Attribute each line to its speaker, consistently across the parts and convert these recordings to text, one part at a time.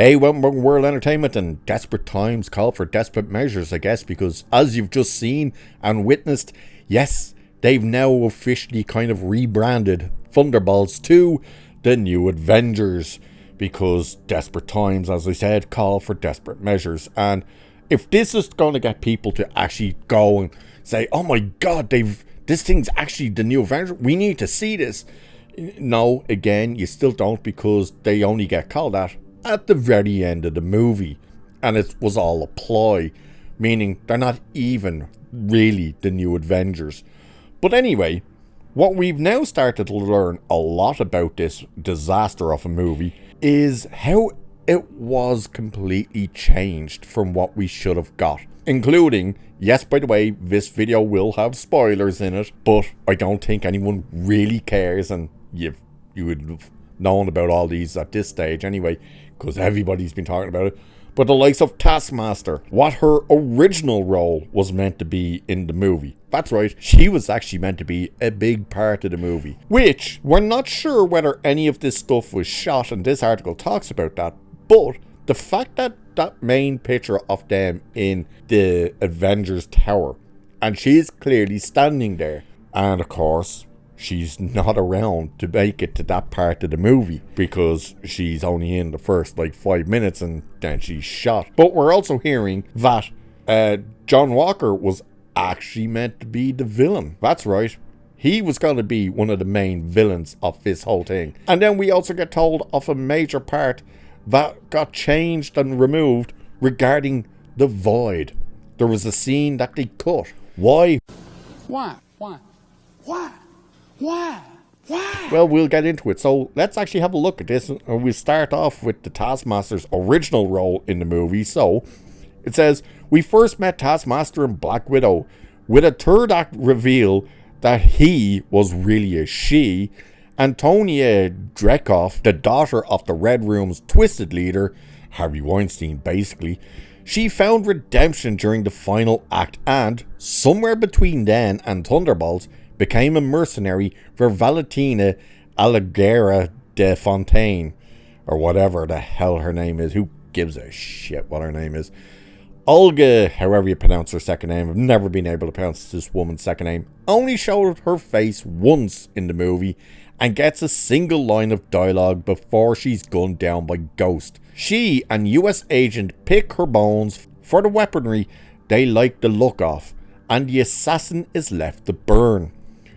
Speaker 1: Hey, welcome to World Entertainment, and desperate times call for desperate measures, I guess, because as you've just seen and witnessed, yes, they've now officially kind of rebranded Thunderbolts to the New Avengers, because desperate times, as I said, call for desperate measures. And if this is going to get people to actually go and say, oh my god, this thing's actually the New Avengers, we need to see this. No, again, you still don't, because they only get called that at the very end of the movie, and it was all a ploy, meaning they're not even really the New Avengers. But anyway, what we've now started to learn a lot about this disaster of a movie is how it was completely changed from what we should have got, including, yes, by the way, this video will have spoilers in it, but I don't think anyone really cares, and you would have known about all these at this stage anyway, because everybody's been talking about it. But the likes of Taskmaster, what her original role was meant to be in the movie. That's right, she was actually meant to be a big part of the movie, which we're not sure whether any of this stuff was shot, and this article talks about that. But the fact that that main picture of them in the Avengers Tower, and she's clearly standing there, and of course she's not around to make it to that part of the movie, because she's only in the first 5 minutes and then she's shot. But we're also hearing that John Walker was actually meant to be the villain. That's right, he was going to be one of the main villains of this whole thing. And then we also get told of a major part that got changed and removed regarding the Void. There was a scene that they cut. Why? Well, we'll get into it. So let's actually have a look at this, and we'll start off with the Taskmaster's original role in the movie. So it says, we first met Taskmaster and Black Widow, with a third act reveal that he was really a she. Antonia Dreykov, the daughter of the Red Room's twisted leader, Harvey Weinstein basically, she found redemption during the final act, and somewhere between then and Thunderbolts, became a mercenary for Valentina Allegra de Fontaine, or whatever the hell her name is. Who gives a shit what her name is? Olga, however you pronounce her second name. I've never been able to pronounce this woman's second name. Only showed her face once in the movie, and gets a single line of dialogue before she's gunned down by Ghost. She and US agent pick her bones for the weaponry they like the look of, and the assassin is left to burn.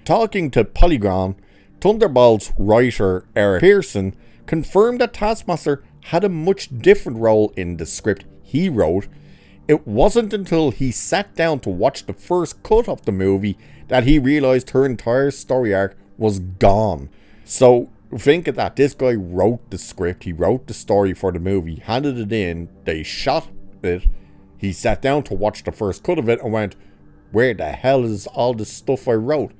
Speaker 1: Talking to Polygon, Thunderbolts writer Eric Pearson confirmed that Taskmaster had a much different role in the script he wrote. It wasn't until he sat down to watch the first cut of the movie that he realized her entire story arc was gone. So think of that. This guy wrote the script, he wrote the story for the movie, handed it in, they shot it, he sat down to watch the first cut of it and went, where the hell is all this stuff I wrote?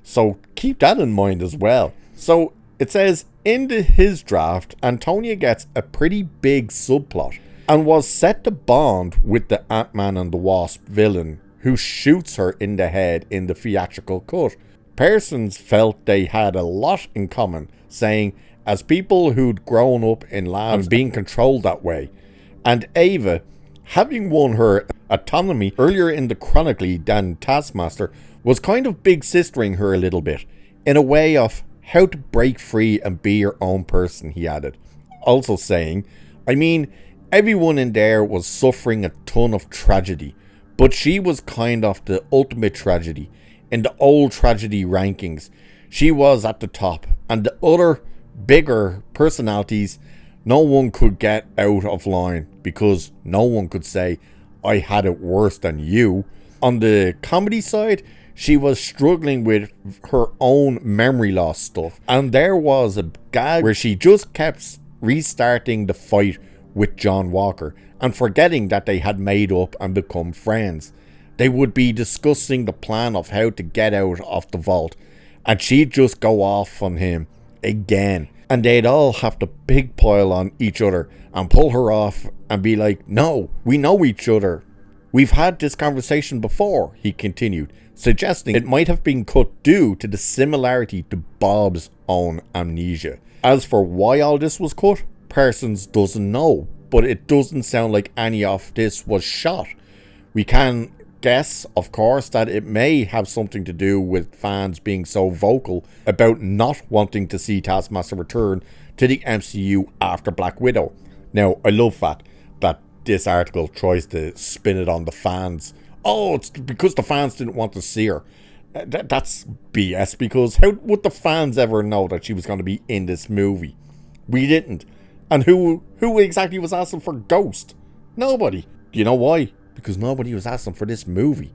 Speaker 1: So keep that in mind as well. So it says, in his draft, Antonia gets a pretty big subplot and was set to bond with the Ant-Man and the Wasp villain, who shoots her in the head in the theatrical cut. Persons felt they had a lot in common, saying, as people who'd grown up in labs and being controlled that way, and Ava, having won her autonomy earlier in the chronically than Taskmaster, was kind of big sistering her a little bit, in a way of how to break free and be your own person, he added. Also saying, I mean, everyone in there was suffering a ton of tragedy, but she was kind of the ultimate tragedy. In the old tragedy rankings, she was at the top, and the other bigger personalities, no one could get out of line, because no one could say, I had it worse than you. On the comedy side, she was struggling with her own memory loss stuff, and there was a gag where she just kept restarting the fight with John Walker and forgetting that they had made up and become friends. They would be discussing the plan of how to get out of the vault, and she'd just go off on him again, and they'd all have to big pile on each other and pull her off and be like, no, we know each other, we've had this conversation before, he continued, suggesting it might have been cut due to the similarity to Bob's own amnesia. As for why all this was cut, Parsons doesn't know, but it doesn't sound like any of this was shot. We can guess, of course, that it may have something to do with fans being so vocal about not wanting to see Taskmaster return to the MCU after Black Widow. Now, I love that this article tries to spin it on the fans. Oh, it's because the fans didn't want to see her. That's BS, because how would the fans ever know that she was going to be in this movie? We didn't. And who exactly was asking for Ghost? Nobody. Do you know why? Because nobody was asking for this movie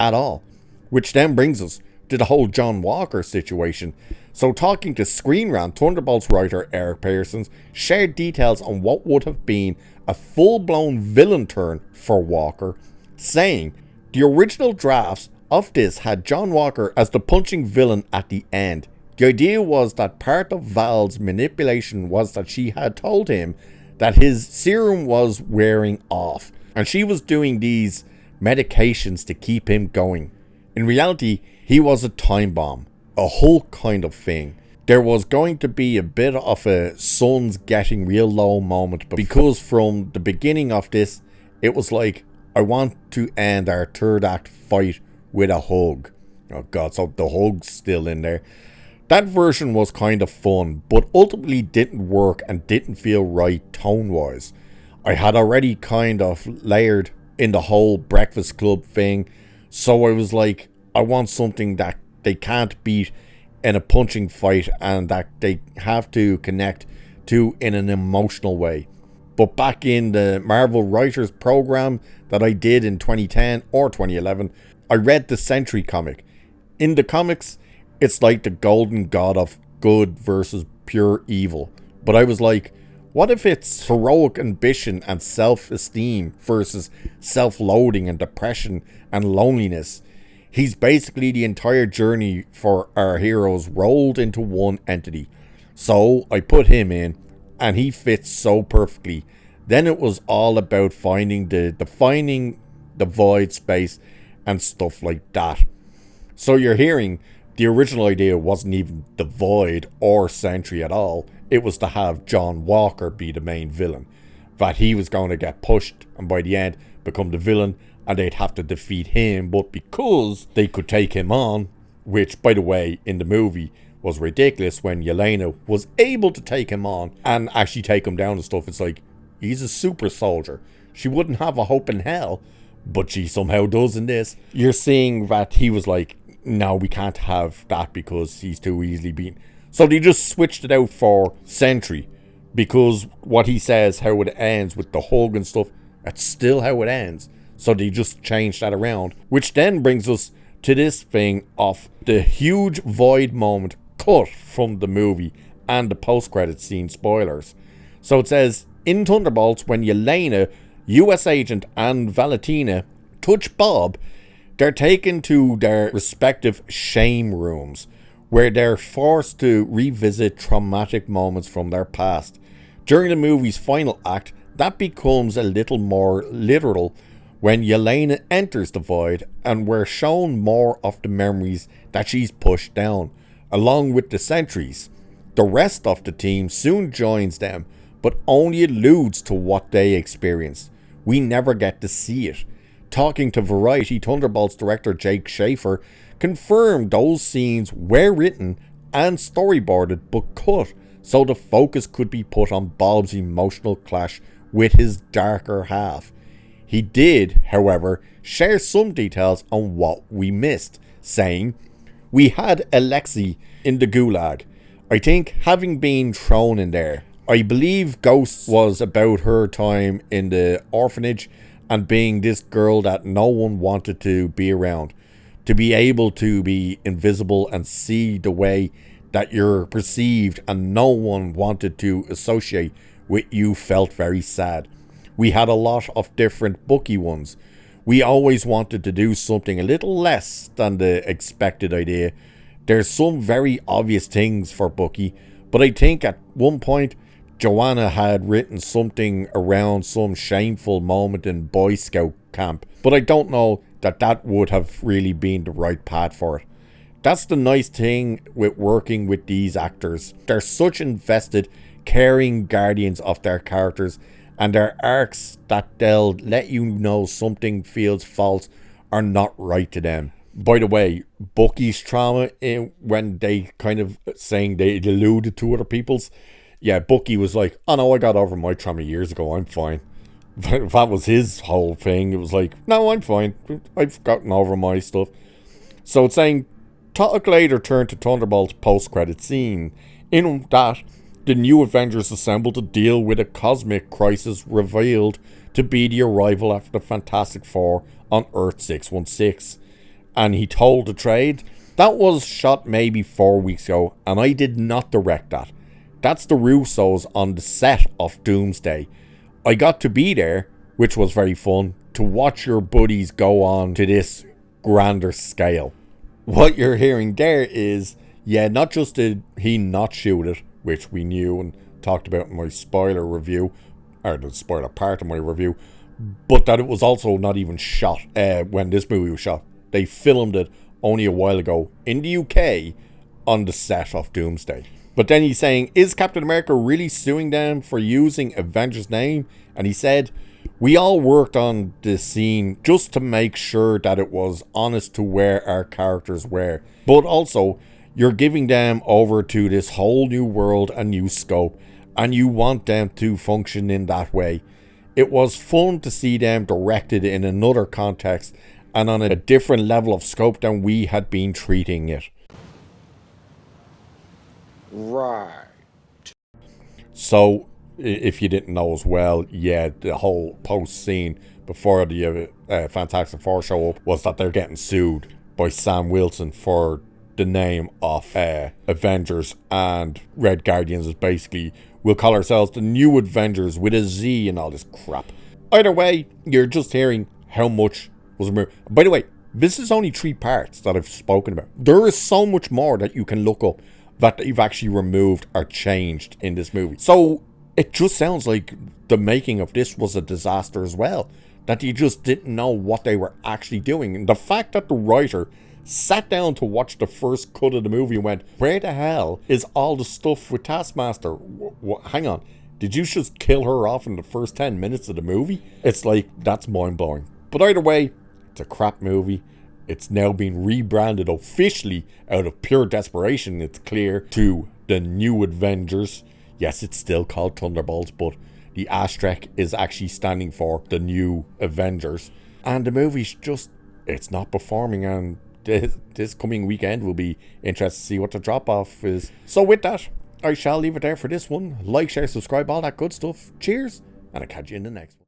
Speaker 1: at all. Which then brings us to the whole John Walker situation. So talking to Screen Rant, Thunderbolts writer Eric Pearson shared details on what would have been a full-blown villain turn for Walker, saying the original drafts of this had John Walker as the punching villain at the end. The idea was that part of Val's manipulation was that she had told him that his serum was wearing off, and she was doing these medications to keep him going. In reality, he was a time bomb, a Hulk kind of thing. There was going to be a bit of a sun's getting real low moment, because from the beginning of this, it was like, I want to end our third act fight with a hug. Oh god, so the hug's still in there. That version was kind of fun, but ultimately didn't work and didn't feel right tone-wise. I had already kind of layered in the whole Breakfast Club thing, so I was like, I want something that they can't beat in a punching fight and that they have to connect to in an emotional way. But back in the Marvel Writers program that I did in 2010 or 2011, I read the Sentry comic. In the comics, it's like the golden god of good versus pure evil. But I was like, what if it's heroic ambition and self-esteem versus self-loathing and depression and loneliness? He's basically the entire journey for our heroes rolled into one entity. So I put him in, and he fits so perfectly. Then it was all about finding the void space and stuff like that. So you're hearing, the original idea wasn't even the Void or Sentry at all. It was to have John Walker be the main villain. That he was going to get pushed and by the end become the villain, and they'd have to defeat him. But because they could take him on, which by the way in the movie was ridiculous, when Yelena was able to take him on and actually take him down and stuff, it's like, he's a super soldier. She wouldn't have a hope in hell, but she somehow does in this. You're seeing that he was like, no, we can't have that because he's too easily beaten. So they just switched it out for Sentry, because what he says, how it ends with the hug and stuff, that's still how it ends. So they just changed that around, which then brings us to this thing of the huge void moment cut from the movie and the post-credits scene spoilers. So it says, in Thunderbolts, when Yelena, US agent, and Valentina touch Bob, they're taken to their respective shame rooms, where they're forced to revisit traumatic moments from their past. During the movie's final act, that becomes a little more literal when Yelena enters the void, and we're shown more of the memories that she's pushed down, along with the sentries. The rest of the team soon joins them, but only alludes to what they experienced. We never get to see it. Talking to Variety, Thunderbolts director Jake Schaefer confirmed those scenes were written and storyboarded but cut, so the focus could be put on Bob's emotional clash with his darker half. He did, however, share some details on what we missed, saying, "We had Alexei in the gulag. I think having been thrown in there. I believe Ghost was about her time in the orphanage and being this girl that no one wanted to be around. To be able to be invisible and see the way that you're perceived and no one wanted to associate with you felt very sad. We had a lot of different Bucky ones. We always wanted to do something a little less than the expected idea. There's some very obvious things for Bucky, but I think at one point Joanna had written something around some shameful moment in Boy Scout camp, but I don't know that that would have really been the right path for it. That's the nice thing with working with these actors. They're such invested, caring guardians of their characters, and their arcs that they'll let you know something feels false or not right to them. By the way, Bucky's trauma when they kind of saying they alluded to other people's, yeah, Bucky was like, oh no, I got over my trauma years ago, I'm fine. That was his whole thing. It was like, no, I'm fine, I've gotten over my stuff. So it's saying, talk later turned to Thunderbolts post-credit scene. In that, the new Avengers assembled to deal with a cosmic crisis revealed to be the arrival of the Fantastic Four on Earth 616. And he told the trade, that was shot maybe 4 weeks ago, and I did not direct that. That's the Russos on the set of Doomsday. I got to be there, which was very fun, to watch your buddies go on to this grander scale. What you're hearing there is, yeah, not just did he not shoot it, which we knew and talked about in my spoiler review, or the spoiler part of my review, but that it was also not even shot when this movie was shot. They filmed it only a while ago in the UK on the set of Doomsday. But then he's saying, is Captain America really suing them for using Avengers' name? And he said, we all worked on this scene just to make sure that it was honest to where our characters were. But also, you're giving them over to this whole new world, a new scope, and you want them to function in that way. It was fun to see them directed in another context and on a different level of scope than we had been treating it.
Speaker 2: Right.
Speaker 1: So, if you didn't know as well, yeah, the whole post scene before the Fantastic Four show up was that they're getting sued by Sam Wilson for the name of Avengers, and Red Guardians is basically, we'll call ourselves the New Avengers with a Z and all this crap. Either way, you're just hearing how much was removed. By the way, this is only 3 parts that I've spoken about. There is so much more that you can look up that they've actually removed or changed in this movie. So it just sounds like the making of this was a disaster as well, that you just didn't know what they were actually doing. And the fact that the writer sat down to watch the first cut of the movie and went, where the hell is all the stuff with Taskmaster? Hang on, did you just kill her off in the first 10 minutes of the movie? It's like, that's mind-blowing. But either way, it's a crap movie. It's now been rebranded officially out of pure desperation, it's clear, to the New Avengers. Yes, it's still called Thunderbolts, but the asterisk is actually standing for the New Avengers. And the movie's just, it's not performing, and this coming weekend will be interested to see what the drop-off is. So with that, I shall leave it there for this one. Like, share, subscribe, all that good stuff. Cheers, and I'll catch you in the next one.